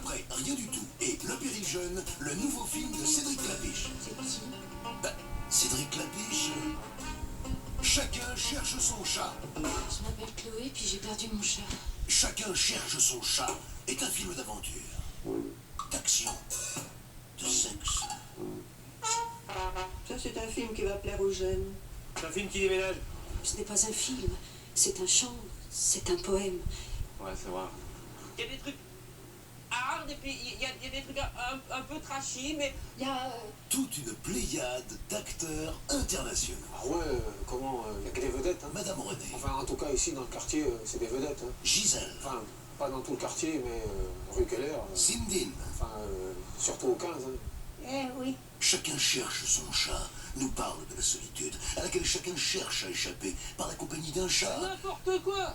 après, rien du tout. Et Le Péril Jeune, le nouveau film de Cédric Clapiche. C'est qui? Bah, Cédric Clapiche... Chacun cherche son chat. Je m'appelle Chloé, puis j'ai perdu mon chat. Chacun cherche son chat est un film d'aventure, d'action, de sexe. Ça, c'est un film qui va plaire aux jeunes. C'est un film qui déménage. Ce n'est pas un film, c'est un chant, c'est un poème. Ouais, c'est vrai. Il y a des trucs hard et puis il y a des trucs un peu trashy, mais Il y a... Toute une pléiade d'acteurs internationaux. Ah ouais, comment il y a que des vedettes, hein. Madame René, Enfin, en tout cas, ici, dans le quartier, c'est des vedettes, hein. Gisèle, Enfin, pas dans tout le quartier, mais rue Keller. Sindine. Enfin, surtout au 15, hein. Eh oui. Chacun cherche son chat nous parle de la solitude à laquelle chacun cherche à échapper par la compagnie d'un chat n'importe quoi.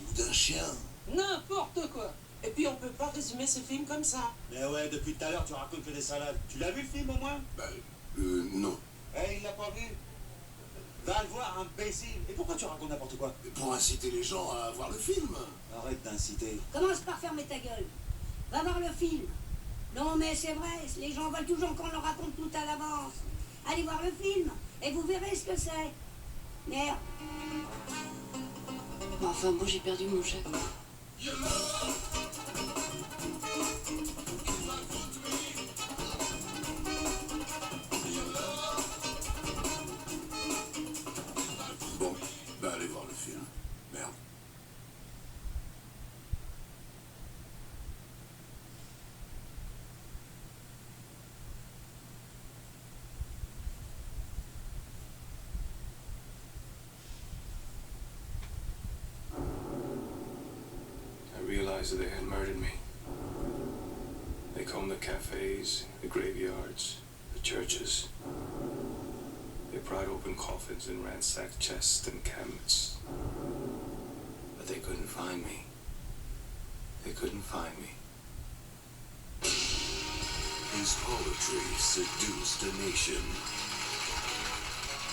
ou d'un chien. N'importe quoi. Et puis on peut pas résumer ce film comme ça. Mais ouais, depuis tout à l'heure, tu racontes que des salades. Tu l'as vu le film au moins? Bah, non. Eh, il l'a pas vu. Va le voir, imbécile. Et pourquoi tu racontes n'importe quoi? Pour inciter les gens à voir le film. Arrête d'inciter. Commence par fermer ta gueule. Va voir le film. Non, mais c'est vrai, les gens veulent toujours qu'on leur raconte tout à l'avance. Allez voir le film, et vous verrez ce que c'est. Merde. Bon, enfin, moi j'ai perdu mon chat. Bon, bah allez voir le film. Merde. I realized that they had murdered me. They combed the cafes, the graveyards, the churches. They pried open coffins and ransacked chests and cabinets. But they couldn't find me. They couldn't find me. His poetry seduced a nation.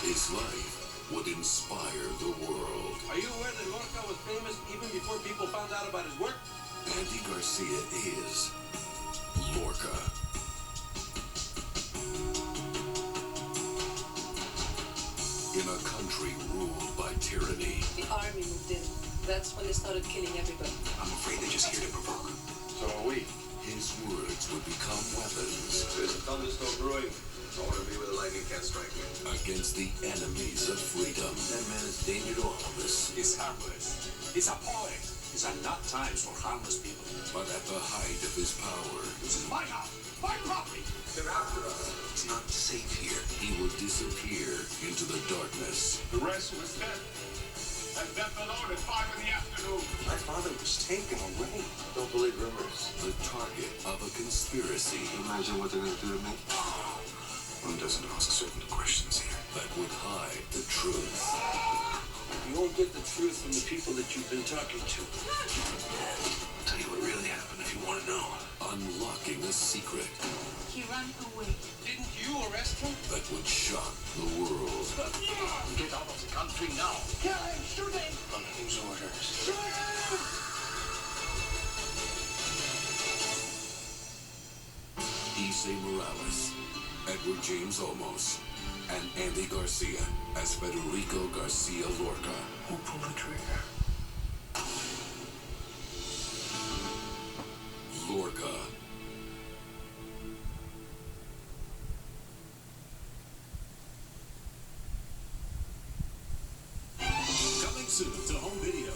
His life would inspire the world. Are you aware that Lorca was famous even before people found out about his work? Andy Garcia is Lorca. In a country ruled by tyranny, The army moved in. That's when they started killing everybody. I'm afraid they're just here to provoke. So are we. His words would become weapons There's a thunderstorm brewing. I want to be where the lightning can't strike me. against the enemies of freedom. That man is danger to all of us. He's harmless. He's a poet. These are not times for harmless people. But at the height of his power, this is my house, my property. They're after us. It's not safe here. He will disappear into the darkness. The rest was dead. And left alone at 5 in the afternoon. My father was taken away. Don't believe rumors. The target of a conspiracy Imagine what they're going to do to me. one doesn't ask certain questions here that would hide the truth. You won't get the truth from the people that you've been talking to. I'll tell you what really happened if you want to know. Unlocking a secret He ran away. Didn't you arrest him? that would shock the world. Get out of the country now. Killing, shooting. On whose orders? Issei Morales, Edward James Olmos, and Andy Garcia as Federico Garcia Lorca. Who pulled the trigger? Lorca. Coming soon to home video.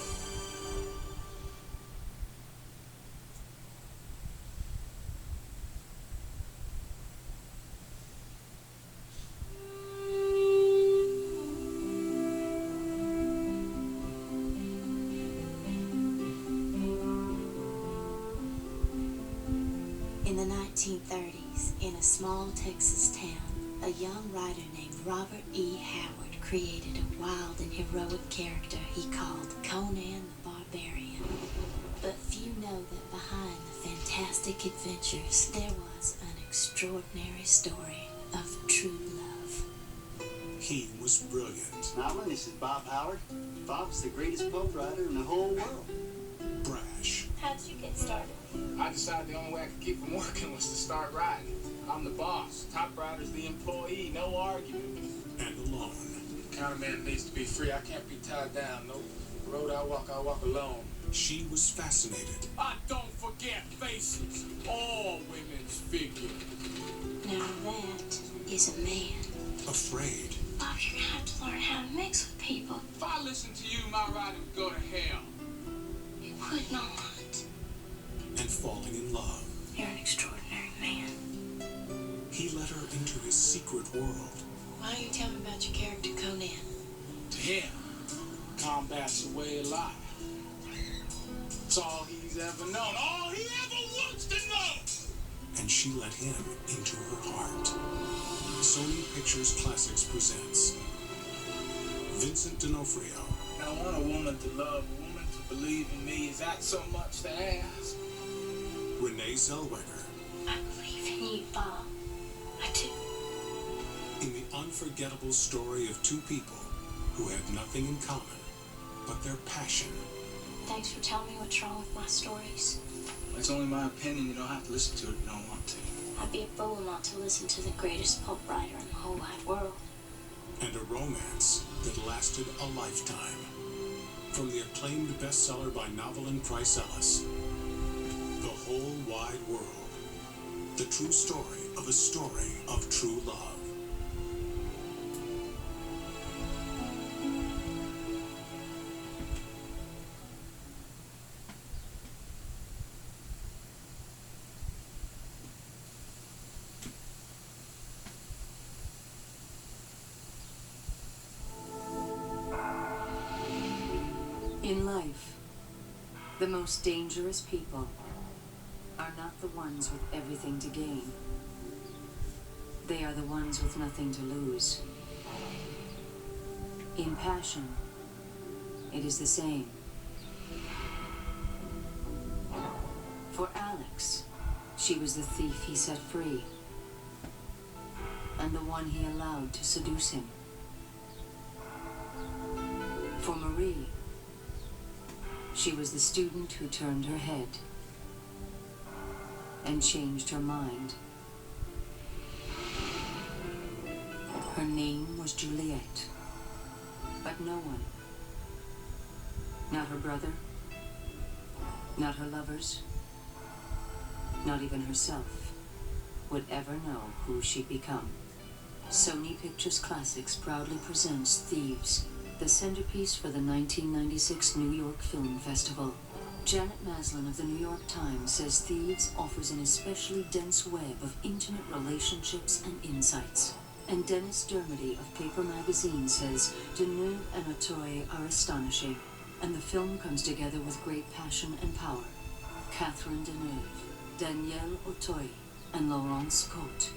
In the 1930s, in a small Texas town, a young writer named Robert E. Howard created a wild and heroic character he called Conan the Barbarian. But few know that behind the fantastic adventures, there was an extraordinary story of true love. He was brilliant, Madeline, this is Bob Howard. Bob's the greatest boat rider in the whole world. brash, How'd you get started? I decided the only way I could keep from working was to start riding. I'm the boss. Top rider's the employee. No argument. And alone. Counterman needs to be free. I can't be tied down. No road I walk alone. She was fascinated. I don't forget faces. All women's figure. Now that is a man. Afraid. Bob, you're gonna have to learn how to mix with people. If I listened to you, my ride would go to hell. It would not. And falling in love. You're an extraordinary man. He led her into his secret world. Why don't you tell me about your character, Conan? To him, combat's a way of life. It's all he's ever known. All he ever wants to know. And she let him into her heart. Sony Pictures Classics presents Vincent D'Onofrio. I want a woman to love, a woman to believe in me. Is that so much to ask? Renee Zellweger. I believe in you, Bob. I do. In the unforgettable story of two people who have nothing in common but their passion. Thanks for telling me what's wrong with my stories. It's only my opinion. You don't have to listen to it if you don't want to. I'd be a fool not to listen to the greatest pulp writer in the whole wide world. And a romance that lasted a lifetime. From the acclaimed bestseller by Novelyn Price Ellis, The Whole Wide World. The true story of true love. In life, the most dangerous people are not the ones with everything to gain. They are the ones with nothing to lose. In passion, it is the same. For Alex, she was the thief he set free, and the one he allowed to seduce him. For Marie, she was the student who turned her head and changed her mind. Her name was Juliet, but no one, not her brother, not her lovers, not even herself, would ever know who she'd become. Sony Pictures Classics proudly presents Thieves, the centerpiece for the 1996 New York Film Festival. Janet Maslin of the New York Times says Thieves offers an especially dense web of intimate relationships and insights. And Dennis Dermody of Paper Magazine says Deneuve and Auteuil are astonishing, and the film comes together with great passion and power. Catherine Deneuve, Danielle Auteuil, and Laurence Cote,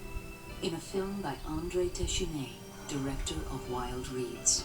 in a film by André Téchiné, director of Wild Reeds.